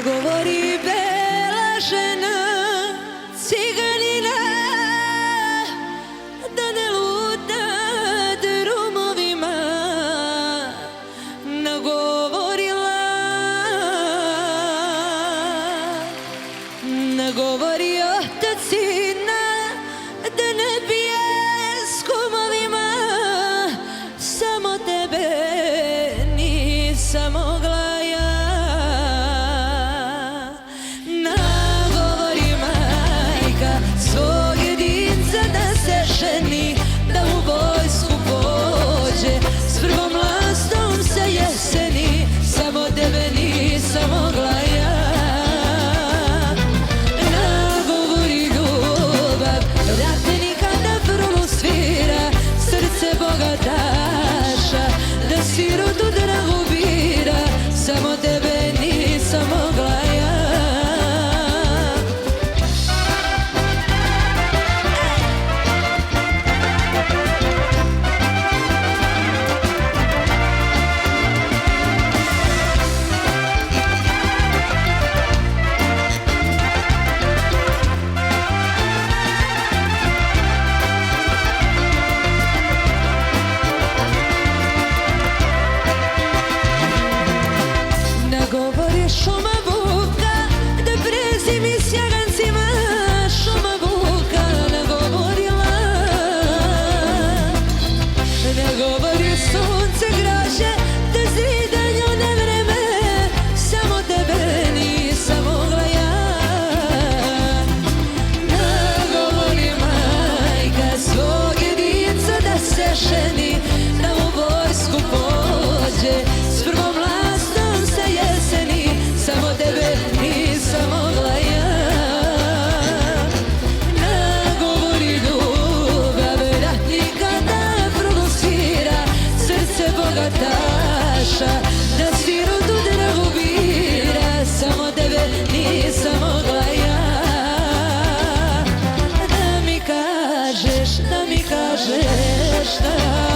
govori bela žena, ciganina, da ne luta drumovima, nagovorila, nagovori otac sina, da ne pije s kumovima, samo tebe nisam mogla ja. Nagovori majka svog jedinca da se ženi, da u vojsku pođe, s prvom lastom se jeseni, samo tebe nisam mogla ja. Nagovori ljubav, ratnika da frulu svira, srce bogataša, da sirotu dragu bira, samo tebe nisam mogla ja. Nagovori šuma vuka, da prezimi s jagancima, šuma vuka nagovorila. Nagovori sunce graže, da zida njone vreme, samo tebe nisam mogla ja. Nagovori majka svog jedinca da se ženi, da u vojsku pođe, s prvom lastom se jeseni, samo tebe nisam mogla ja. Nagovori ljubav, ratnika da frulu svira, srce bogataša, da sirotu dragu bira, samo tebe nisam mogla ja. Da mi kažeš, da mi kažeš da